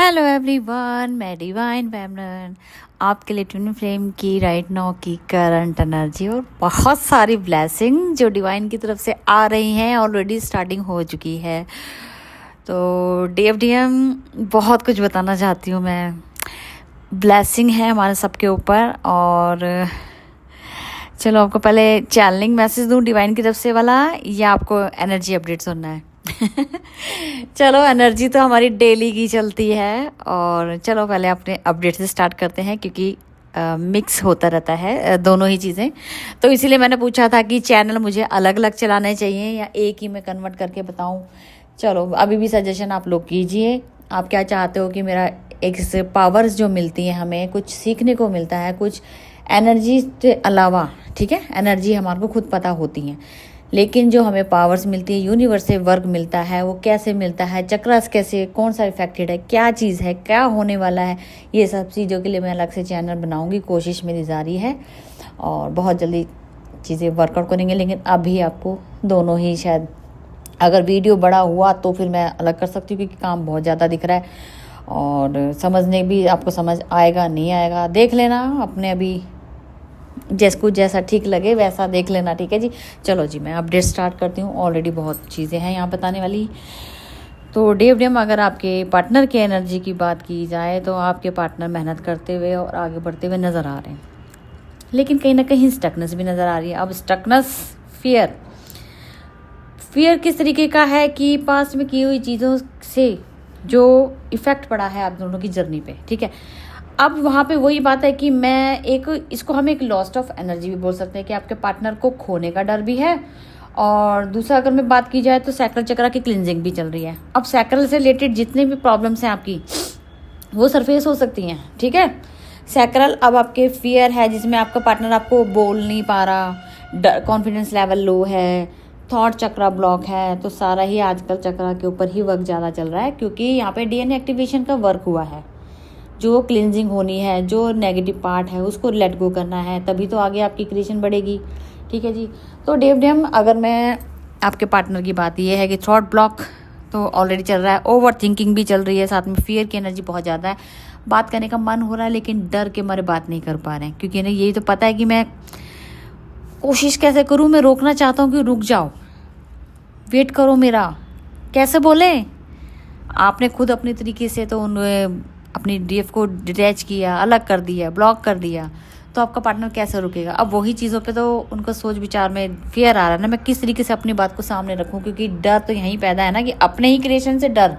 Hello everyone, मैं divine पैमरन आपके लिए ट्विन फ्लेम की राइट नाउ की करंट एनर्जी और बहुत सारी ब्लेसिंग जो डिवाइन की तरफ से आ रही हैं ऑलरेडी स्टार्टिंग हो चुकी है। तो डीएफडीएम बहुत कुछ बताना चाहती हूँ मैं। ब्लेसिंग है हमारे सबके ऊपर। और चलो आपको पहले चैनलिंग मैसेज दूँ डिवाइन की तरफ से वाला, या आपको एनर्जी अपडेट सुनना है? चलो, एनर्जी तो हमारी डेली की चलती है। और चलो पहले अपने अपडेट से स्टार्ट करते हैं, क्योंकि मिक्स होता रहता है दोनों ही चीज़ें। तो इसीलिए मैंने पूछा था कि चैनल मुझे अलग अलग चलाने चाहिए या एक ही में कन्वर्ट करके बताऊं। चलो, अभी भी सजेशन आप लोग कीजिए। आप क्या चाहते हो कि मेरा एक से पावर्स जो मिलती हैं, हमें कुछ सीखने को मिलता है, कुछ एनर्जी के अलावा। ठीक है, एनर्जी हमारे को खुद पता होती हैं, लेकिन जो हमें पावर्स मिलती है, यूनिवर्स से वर्क मिलता है, वो कैसे मिलता है, चक्रास कैसे, कौन सा इफेक्टेड है, क्या चीज़ है, क्या होने वाला है, ये सब चीज़ों के लिए मैं अलग से चैनल बनाऊंगी। कोशिश मेरी जारी है और बहुत जल्दी चीज़ें वर्कआउट करेंगे। लेकिन अभी आपको दोनों ही, शायद अगर वीडियो बड़ा हुआ तो फिर मैं अलग कर सकती हूँ, क्योंकि काम बहुत ज़्यादा दिख रहा है और समझने भी आपको समझ आएगा नहीं आएगा, देख लेना अपने। अभी जिसको जैसा ठीक लगे वैसा देख लेना, ठीक है जी। चलो जी, मैं अपडेट स्टार्ट करती हूँ। ऑलरेडी बहुत चीज़ें हैं यहाँ बताने वाली। तो डीएफडीएम, अगर आपके पार्टनर की एनर्जी की बात की जाए तो आपके पार्टनर मेहनत करते हुए और आगे बढ़ते हुए नज़र आ रहे हैं, लेकिन कहीं ना कहीं स्टकनेस भी नज़र आ रही है। अब स्टकनेस, फियर किस तरीके का है कि पास्ट में की हुई चीज़ों से जो इफ़ेक्ट पड़ा है आप दोनों की जर्नी पे। ठीक है, अब वहाँ पे वही बात है कि मैं इसको हम एक लॉस्ट ऑफ एनर्जी भी बोल सकते हैं, कि आपके पार्टनर को खोने का डर भी है। और दूसरा, अगर मैं बात की जाए तो सैक्रल चक्रा की क्लिनजिंग भी चल रही है। अब सैक्रल से रिलेटेड जितने भी प्रॉब्लम्स हैं आपकी, वो सरफेस हो सकती हैं। ठीक है, सैक्रल अब आपके फियर है, जिसमें आपका पार्टनर आपको बोल नहीं पा रहा, कॉन्फिडेंस लेवल लो है, थॉट चक्रा ब्लॉक है। तो सारा ही आजकल चक्रा के ऊपर ही वर्क ज़्यादा चल रहा है, क्योंकि यहाँ पे डीएनए एक्टिवेशन का वर्क हुआ है। जो क्लिनजिंग होनी है, जो नेगेटिव पार्ट है, उसको लेट गो करना है, तभी तो आगे आपकी क्रिएशन बढ़ेगी। ठीक है जी। तो डीएफडीएम, अगर मैं आपके पार्टनर की बात ये है कि थॉट ब्लॉक तो ऑलरेडी चल रहा है, ओवर थिंकिंग भी चल रही है, साथ में फियर की एनर्जी बहुत ज़्यादा है। बात करने का मन हो रहा है, लेकिन डर के मारे बात नहीं कर पा रहे हैं, क्योंकि इन्हें यही तो पता है कि मैं कोशिश कैसे करूँ। मैं रोकना चाहता हूँ कि रुक जाओ, वेट करो मेरा। कैसे बोले? आपने खुद अपने तरीके से तो अपनी डीएफ को डिटैच किया, अलग कर दिया, ब्लॉक कर दिया, तो आपका पार्टनर कैसे रुकेगा? अब वही चीज़ों पे तो उनका सोच विचार में फियर आ रहा है ना, मैं किस तरीके से अपनी बात को सामने रखूं, क्योंकि डर तो यहीं पैदा है ना, कि अपने ही क्रिएशन से डर,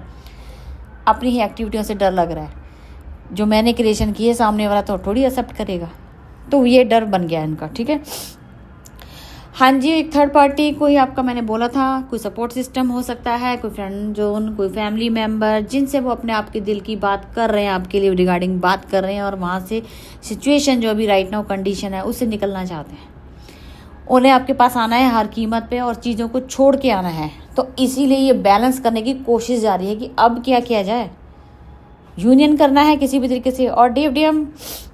अपनी ही एक्टिविटियों से डर लग रहा है। जो मैंने क्रिएशन की है, सामने वाला तो थोड़ी एक्सेप्ट करेगा, तो ये डर बन गया इनका। ठीक है, हाँ जी। एक थर्ड पार्टी कोई आपका, मैंने बोला था, कोई सपोर्ट सिस्टम हो सकता है, कोई फ्रेंड जोन, कोई फैमिली मेम्बर, जिनसे वो अपने आपके दिल की बात कर रहे हैं, आपके लिए रिगार्डिंग बात कर रहे हैं, और वहाँ से सिचुएशन जो अभी राइट नाउ कंडीशन है उससे निकलना चाहते हैं। उन्हें आपके पास आना है हर कीमत पे, और चीज़ों को छोड़ के आना है। तो इसीलिए ये बैलेंस करने की कोशिश जारी है कि अब क्या किया जाए, यूनियन करना है किसी भी तरीके से। और डीएफडीएम,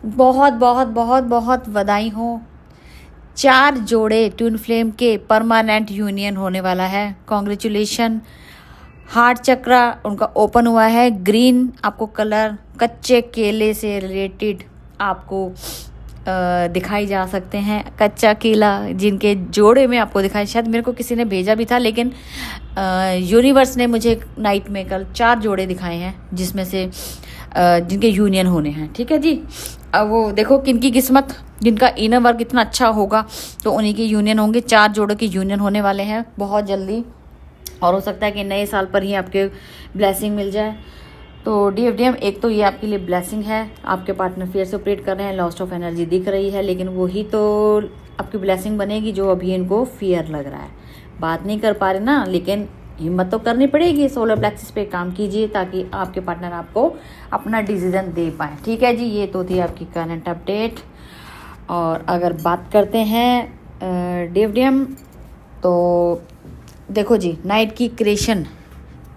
बहुत बहुत बहुत बहुत बधाई हो, 4 जोड़े ट्विन फ्लेम के परमानेंट यूनियन होने वाला है। कॉन्ग्रेचुलेशन। हार्ट चक्रा उनका ओपन हुआ है। ग्रीन आपको कलर कच्चे केले से रिलेटेड आपको दिखाई जा सकते हैं। कच्चा केला जिनके जोड़े में आपको दिखाई, शायद मेरे को किसी ने भेजा भी था, लेकिन यूनिवर्स ने मुझे नाइट में कल 4 जोड़े दिखाए हैं, जिसमें से जिनके यूनियन होने हैं। ठीक है जी। अब वो देखो किनकी किस्मत, जिनका इनर वर्क इतना अच्छा होगा तो उन्हीं के यूनियन होंगे। 4 जोड़ों के यूनियन होने वाले हैं बहुत जल्दी, और हो सकता है कि नए साल पर ही आपके ब्लेसिंग मिल जाए। तो डीएफडीएम, एक तो ये आपके लिए ब्लेसिंग है, आपके पार्टनर फियर से ऑपरेट कर रहे हैं, लॉस्ट ऑफ एनर्जी दिख रही है, लेकिन वही तो आपकी ब्लेसिंग बनेगी जो अभी इनको फियर लग रहा है। बात नहीं कर पा रहे ना, लेकिन हिम्मत तो करनी पड़ेगी। सोलर प्लेक्सिस पे काम कीजिए ताकि आपके पार्टनर आपको अपना डिसीजन दे पाए। ठीक है जी, ये तो थी आपकी करंट अपडेट। और अगर बात करते हैं डीएफडीएम, तो देखो जी, नाइट की क्रिएशन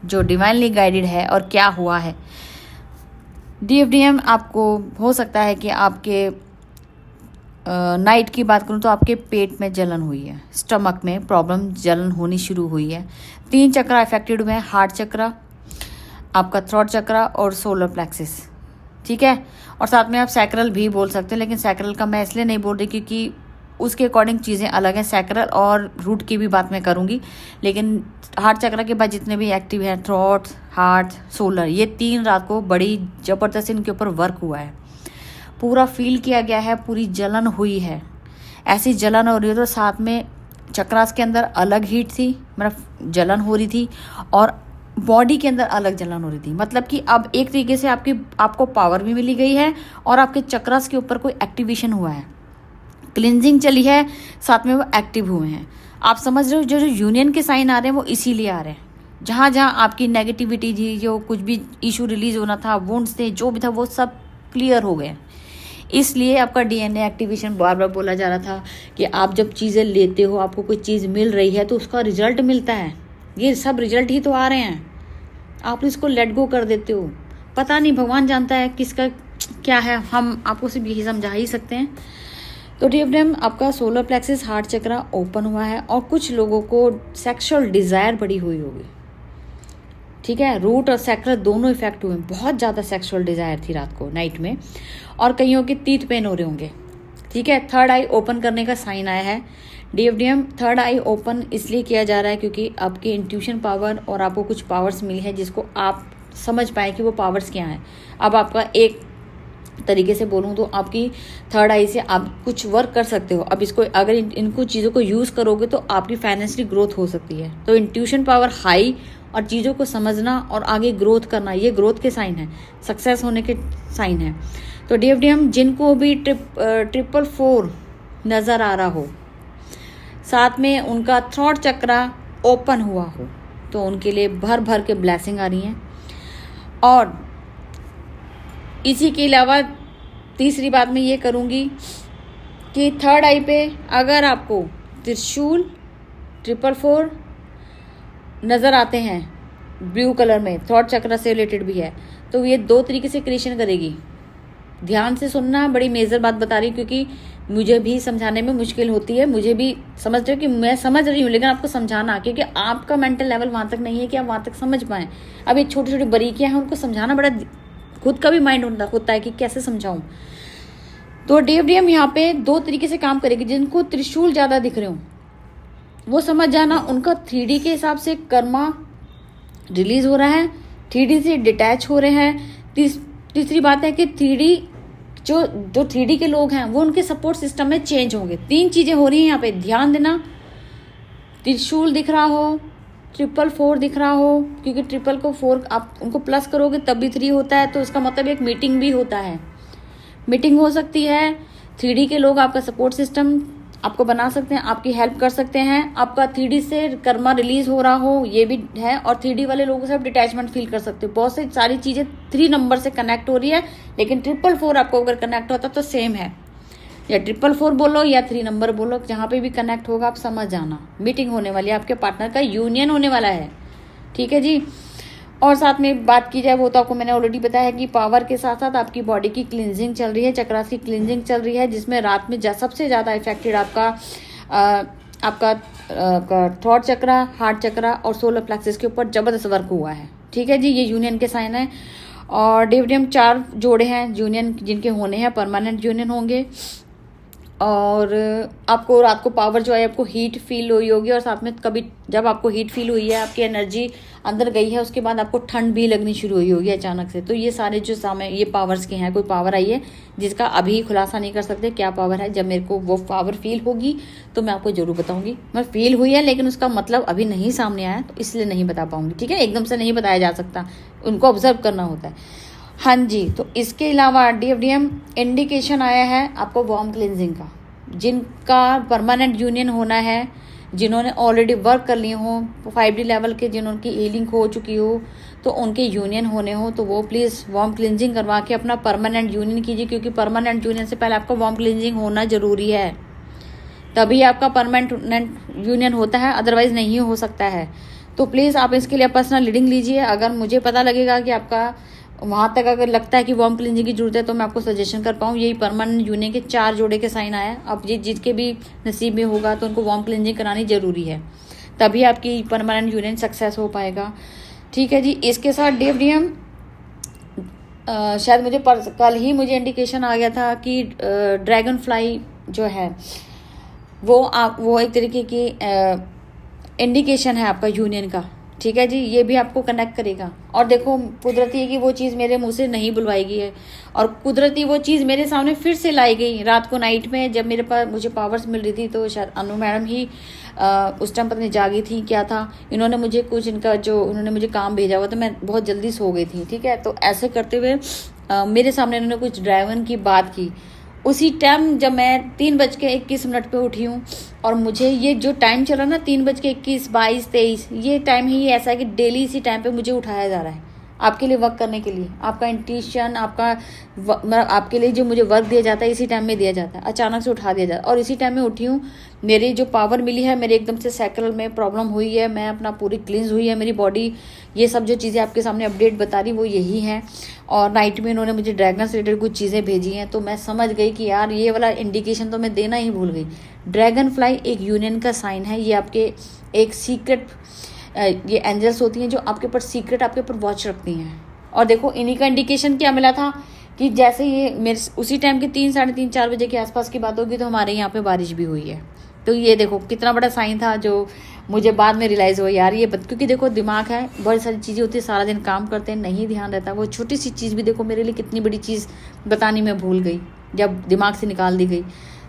जो डिवाइनली गाइडेड है, और क्या हुआ है डीएफडीएम, आपको हो सकता है कि आपके नाइट की बात करूँ तो आपके पेट में जलन हुई है, स्टमक में प्रॉब्लम, जलन होनी शुरू हुई है। 3 चक्रा अफेक्टेड हुए हैं, हार्ट चक्रा, आपका थ्रोट चक्रा और सोलर प्लेक्सिस, ठीक है। और साथ में आप सैक्रल भी बोल सकते हैं, लेकिन सैक्रल का मैं इसलिए नहीं बोल रही क्योंकि उसके अकॉर्डिंग चीज़ें अलग हैं। सैक्रल और रूट की भी बात मैं करूँगी, लेकिन हार्ट चक्रा के बाद जितने भी एक्टिव हैं, थ्रोट, हार्ट, सोलर, ये 3 रात को बड़ी ज़बरदस्त इनके ऊपर वर्क हुआ है, पूरा फील किया गया है, पूरी जलन हुई है। ऐसी जलन हो रही है तो साथ में चक्रास के अंदर अलग हीट थी, मतलब जलन हो रही थी, और बॉडी के अंदर अलग जलन हो रही थी। मतलब कि अब एक तरीके से आपको पावर भी मिली गई है और आपके चक्रास के ऊपर कोई एक्टिवेशन हुआ है, क्लिनजिंग चली है, साथ में वो एक्टिव हुए हैं। आप समझ रहे हो, जो यूनियन के साइन आ रहे हैं वो इसीलिए आ रहे हैं। जहाँ जहाँ आपकी नेगेटिविटी थी, जो कुछ भी इशू रिलीज होना था, वुंड्स थे, जो भी था, वो सब क्लियर हो गए। इसलिए आपका डीएनए एक्टिवेशन बार बार बोला जा रहा था कि आप जब चीज़ें लेते हो, आपको कोई चीज़ मिल रही है तो उसका रिजल्ट मिलता है। ये सब रिजल्ट ही तो आ रहे हैं, आप इसको लेट गो कर देते हो। पता नहीं, भगवान जानता है किसका क्या है, हम आपको सिर्फ यही समझा ही सकते हैं। तो डिफ्रेम आपका सोलर प्लेक्सिस हार्ट चक्रा ओपन हुआ है और कुछ लोगों को सेक्सुअल डिज़ायर बड़ी हुई होगी, ठीक है। रूट और सैक्रल दोनों इफेक्ट हुए, बहुत ज़्यादा सेक्सुअल डिज़ायर थी रात को नाइट में, और कईयों के टीथ पेन हो रहे होंगे, ठीक है। थर्ड आई ओपन करने का साइन आया है। डीएफडीएम थर्ड आई ओपन इसलिए किया जा रहा है क्योंकि आपकी इंट्यूशन पावर और आपको कुछ पावर्स मिली है जिसको आप समझ पाए कि वो पावर्स क्या हैं। अब आपका एक तरीके से बोलूँ तो आपकी थर्ड आई से आप कुछ वर्क कर सकते हो। अब इसको अगर इनको चीज़ों को यूज़ करोगे तो आपकी फाइनेंशियली ग्रोथ हो सकती है। तो इंट्यूशन पावर हाई और चीज़ों को समझना और आगे ग्रोथ करना, ये ग्रोथ के साइन है, सक्सेस होने के साइन है। तो डीएफडीएम जिनको भी 444 नज़र आ रहा हो, साथ में उनका थ्रोट चक्रा ओपन हुआ हो, तो उनके लिए भर भर के ब्लेसिंग आ रही हैं। और इसी के अलावा तीसरी बात मैं ये करूँगी कि थर्ड आई पे अगर आपको त्रिशूल 444 नज़र आते हैं ब्लू कलर में, थ्रोट चक्र से रिलेटेड भी है, तो ये 2 तरीके से क्रिएशन करेगी। ध्यान से सुनना, बड़ी मेजर बात बता रही हूँ क्योंकि मुझे भी समझाने में मुश्किल होती है, मुझे भी समझ रहे हो कि मैं समझ रही हूँ, लेकिन आपको समझाना, क्योंकि आपका मेंटल लेवल वहाँ तक नहीं है कि आप वहाँ तक समझ पाएँ। अब ये छोटी छोटी बारीकियाँ हैं, उनको समझाना बड़ा, खुद का भी माइंड होता है कि कैसे समझाऊँ। तो डीएफडीएम यहाँ पे 2 तरीके से काम करेगी। जिनको त्रिशूल ज़्यादा दिख रहे हो वो समझ जाना, उनका 3D के हिसाब से कर्मा रिलीज हो रहा है, 3D से डिटैच हो रहे हैं। तीसरी बात है कि 3D जो 3D के लोग हैं वो उनके सपोर्ट सिस्टम में चेंज होंगे। 3 चीज़ें हो रही हैं यहाँ पे, ध्यान देना। त्रिशूल दिख रहा हो, 444 दिख रहा हो, क्योंकि ट्रिपल को 4 आप उनको प्लस करोगे तब भी 3 होता है, तो इसका मतलब एक मीटिंग भी होता है, मीटिंग हो सकती है। 3D के लोग आपका सपोर्ट सिस्टम आपको बना सकते हैं, आपकी हेल्प कर सकते हैं। आपका 3D से कर्मा रिलीज हो रहा हो, ये भी है। और 3D वाले लोगों से आप डिटैचमेंट फील कर सकते हो। बहुत सारी चीज़ें 3 नंबर से कनेक्ट हो रही है, लेकिन 444 आपको अगर कनेक्ट होता तो सेम है, या 444 बोलो या 3 नंबर बोलो, जहाँ पे भी कनेक्ट होगा आप समझ जाना, मीटिंग होने वाली है, आपके पार्टनर का यूनियन होने वाला है, ठीक है जी। और साथ में बात की जाए वो तो आपको मैंने ऑलरेडी बताया है कि पावर के साथ साथ आपकी बॉडी की क्लिनजिंग चल रही है, चक्रास की क्लिनजिंग चल रही है, जिसमें रात में सबसे ज़्यादा इफेक्टेड आपका थ्रोट चक्रा, हार्ट चक्रा और सोलर प्लेक्सिस के ऊपर जबरदस्त वर्क हुआ है, ठीक है जी। ये यूनियन के साइन है। और डीएफडीएम 4 जोड़े हैं यूनियन जिनके होने हैं, परमानेंट यूनियन होंगे। और आपको रात को पावर जो है, आपको हीट फील हुई होगी, और साथ में कभी जब आपको हीट फील हुई है, आपकी एनर्जी अंदर गई है, उसके बाद आपको ठंड भी लगनी शुरू हुई होगी अचानक से। तो ये सारे जो समय ये पावर्स के हैं, कोई पावर आई है जिसका अभी खुलासा नहीं कर सकते क्या पावर है। जब मेरे को वो पावर फील होगी तो मैं आपको जरूर बताऊंगी। मैं फील हुई है लेकिन उसका मतलब अभी नहीं सामने आया, तो इसलिए नहीं बता पाऊंगी, ठीक है। एकदम से नहीं बताया जा सकता, उनको ऑब्जर्व करना होता है। हाँ जी। तो इसके अलावा डीएफडीएम इंडिकेशन आया है आपको वार्म क्लिनजिंग का। जिनका परमानेंट यूनियन होना है, जिन्होंने ऑलरेडी वर्क कर लिए हों 5D लेवल के, जिनकी हीलिंग हो चुकी हो, तो उनके यूनियन होने हो तो वो प्लीज़ वार्म क्लिनजिंग करवा के अपना परमानेंट यूनियन कीजिए, क्योंकि परमानेंट यूनियन से पहले आपका वार्म क्लिनजिंग होना ज़रूरी है, तभी आपका परमानेंट यूनियन होता है, अदरवाइज़ नहीं हो सकता है। तो प्लीज़ आप इसके लिए पर्सनल रीडिंग लीजिए। अगर मुझे पता लगेगा कि आपका वहाँ तक अगर लगता है कि वार्म क्लिनजिंग की जरूरत है तो मैं आपको सजेशन कर पाऊँ। यही परमानेंट यूनियन के 4 जोड़े के साइन आया। अब ये जिसके भी नसीब में होगा तो उनको वार्म क्लिनजिंग करानी जरूरी है, तभी आपकी परमानेंट यूनियन सक्सेस हो पाएगा। ठीक है जी। इसके साथ DFDM शायद मुझे कल ही मुझे इंडिकेशन आ गया था कि ड्रैगन फ्लाई जो है वो एक तरीके की इंडिकेशन है आपका यूनियन का। ठीक है जी, ये भी आपको कनेक्ट करेगा। और देखो कुदरती है कि वो चीज़ मेरे मुंह से नहीं बुलवाई गई है, और कुदरती वो चीज़ मेरे सामने फिर से लाई गई रात को नाइट में, जब मेरे पास मुझे पावर्स मिल रही थी। तो शायद अनु मैडम ही उस टाइम पता नहीं जागी थी क्या था, इन्होंने मुझे कुछ इनका जो उन्होंने मुझे काम भेजा हुआ, तो मैं बहुत जल्दी सो गई थी। ठीक है, तो ऐसे करते हुए मेरे सामने इन्होंने कुछ ड्राइवन की बात की। उसी टाइम जब मैं 3:21 पे उठी हूँ, और मुझे ये जो टाइम चला ना 3:21, 22, 23, ये टाइम ही ऐसा है कि डेली इसी टाइम पे मुझे उठाया जा रहा है आपके लिए वर्क करने के लिए। आपका इंट्यूशन, मतलब आपके लिए जो मुझे वर्क दिया जाता है इसी टाइम में दिया जाता है, अचानक से उठा दिया जाता है। और इसी टाइम में उठी हूँ, मेरी जो पावर मिली है, मेरे एकदम से साइकिल में प्रॉब्लम हुई है, मैं अपना पूरी क्लींस हुई है मेरी बॉडी। ये सब जो चीज़ें आपके सामने अपडेट बता रही वो यही हैं। और नाइट में इन्होंने मुझे ड्रैगन से रिलेटेड कुछ चीज़ें भेजी हैं, तो मैं समझ गई कि यार ये वाला इंडिकेशन तो मैं देना ही भूल गई। ड्रैगन फ्लाई एक यूनियन का साइन है। ये आपके एक सीक्रेट, ये एंजल्स होती हैं जो आपके ऊपर सीक्रेट आपके ऊपर वॉच रखती हैं। और देखो इन्हीं का इंडिकेशन क्या मिला था कि जैसे ये मेरे उसी टाइम के 3, साढ़े 3, 4 बजे के आसपास की बात होगी, तो हमारे यहाँ पे बारिश भी हुई है। तो ये देखो कितना बड़ा साइन था, जो मुझे बाद में रियलाइज़ हुआ यार ये क्योंकि देखो दिमाग है, बहुत सारी चीज़ें होती है, सारा दिन काम करते हैं, नहीं ध्यान रहता। वो छोटी सी चीज़ भी देखो मेरे लिए कितनी बड़ी चीज़ बतानी मैं भूल गई जब दिमाग से निकाल दी गई।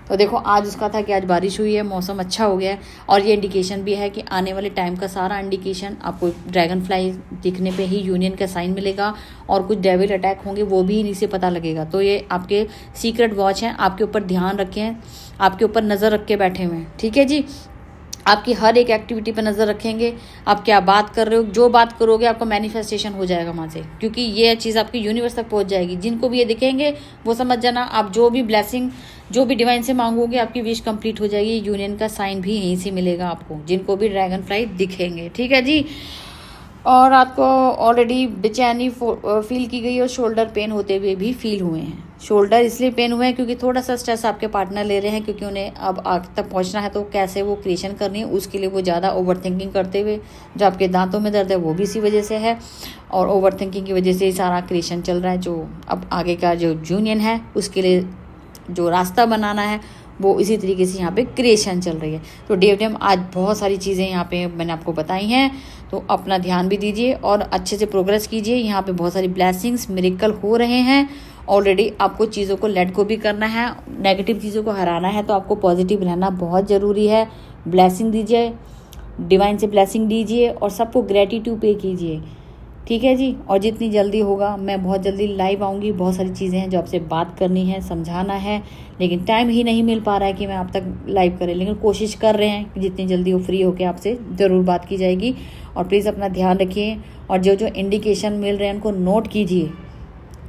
तो देखो आज उसका था कि आज बारिश हुई है, मौसम अच्छा हो गया है। और ये इंडिकेशन भी है कि आने वाले टाइम का सारा इंडिकेशन आपको ड्रैगन फ्लाई दिखने पे ही यूनियन का साइन मिलेगा, और कुछ डेविल अटैक होंगे वो भी इन्हीं से पता लगेगा। तो ये आपके सीक्रेट वॉच हैं, आपके ऊपर ध्यान रखें, आपके ऊपर नज़र रख के बैठे हुए हैं। ठीक है जी, आपकी हर एक एक्टिविटी पे नज़र रखेंगे, आप क्या बात कर रहे हो, जो बात करोगे आपका मैनिफेस्टेशन हो जाएगा वहाँ से, क्योंकि ये चीज़ आपकी यूनिवर्स तक पहुँच जाएगी। जिनको भी ये दिखेंगे वो समझ जाना, आप जो भी ब्लेसिंग जो भी डिवाइन से मांगोगे आपकी विश कंप्लीट हो जाएगी। यूनियन का साइन भी यहीं से मिलेगा आपको, जिनको भी ड्रैगन फ्लाई दिखेंगे। ठीक है जी। और आपको ऑलरेडी बेचैनी फील की गई और शोल्डर पेन होते हुए भी फील हुए हैं। शोल्डर इसलिए पेन हुए हैं क्योंकि थोड़ा सा स्ट्रेस आपके पार्टनर ले रहे हैं, क्योंकि उन्हें अब आग तक पहुंचना है, तो कैसे वो क्रिएशन करनी है उसके लिए वो ज़्यादा ओवर थिंकिंग करते हुए, जो आपके दांतों में दर्द है वो भी इसी वजह से है, और ओवर थिंकिंग की वजह से ही सारा क्रिएशन चल रहा है। जो अब आगे का जो यूनियन है उसके लिए जो रास्ता बनाना है वो इसी तरीके से यहाँ पे क्रिएशन चल रही है। तो DFDM आज बहुत सारी चीज़ें यहाँ पे मैंने आपको बताई हैं, तो अपना ध्यान भी दीजिए और अच्छे से प्रोग्रेस कीजिए। यहाँ पे बहुत सारी ब्लेसिंग्स मिरेकल हो रहे हैं ऑलरेडी। आपको चीज़ों को लेट गो भी करना है, नेगेटिव चीज़ों को हराना है, तो आपको पॉजिटिव रहना बहुत ज़रूरी है। ब्लेसिंग दीजिए, डिवाइन से ब्लेसिंग दीजिए, और सबको ग्रेटिट्यूड पे कीजिए। ठीक है जी। और जितनी जल्दी होगा मैं बहुत जल्दी लाइव आऊँगी। बहुत सारी चीज़ें हैं जो आपसे बात करनी है, समझाना है, लेकिन टाइम ही नहीं मिल पा रहा है कि मैं आप तक लाइव करें, लेकिन कोशिश कर रहे हैं कि जितनी जल्दी वो फ्री होकर आपसे ज़रूर बात की जाएगी। और प्लीज़ अपना ध्यान रखिए, और जो जो इंडिकेशन मिल रहे हैं उनको नोट कीजिए।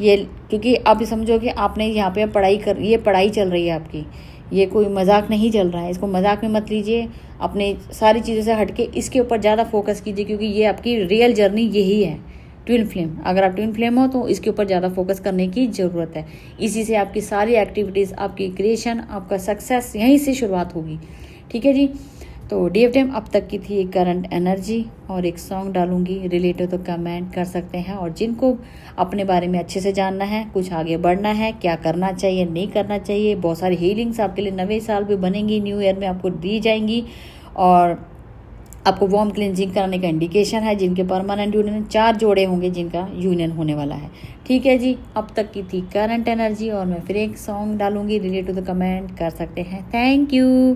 ये क्योंकि आप समझो कि आपने यहाँ पे ये पढ़ाई चल रही है आपकी, ये कोई मजाक नहीं चल रहा है। इसको मजाक में मत लीजिए, अपने सारी चीज़ों से हटके इसके ऊपर ज़्यादा फोकस कीजिए, क्योंकि ये आपकी रियल जर्नी यही है। ट्विन फ्लेम, अगर आप ट्विन फ्लेम हो तो इसके ऊपर ज़्यादा फोकस करने की ज़रूरत है। इसी से आपकी सारी एक्टिविटीज़, आपकी क्रिएशन, आपका सक्सेस यहीं से शुरुआत होगी। ठीक है जी। तो DFDM अब तक की थी एक करंट एनर्जी, और एक सॉन्ग डालूंगी रिलेटेड, तो कमेंट कर सकते हैं। और जिनको अपने बारे में अच्छे से जानना है, कुछ आगे बढ़ना है, क्या करना चाहिए नहीं करना चाहिए, बहुत सारी हीलिंग्स आपके लिए नवे साल भी बनेंगी, न्यू ईयर में आपको दी जाएंगी। और आपको वार्म क्लिनजिंग कराने का इंडिकेशन है। जिनके परमानेंट यूनियन 4 जोड़े होंगे जिनका यूनियन होने वाला है। ठीक है जी। अब तक की थी करंट एनर्जी, और मैं फिर एक सॉन्ग डालूंगी रिलेटेड, तो कमेंट कर सकते हैं। Thank you.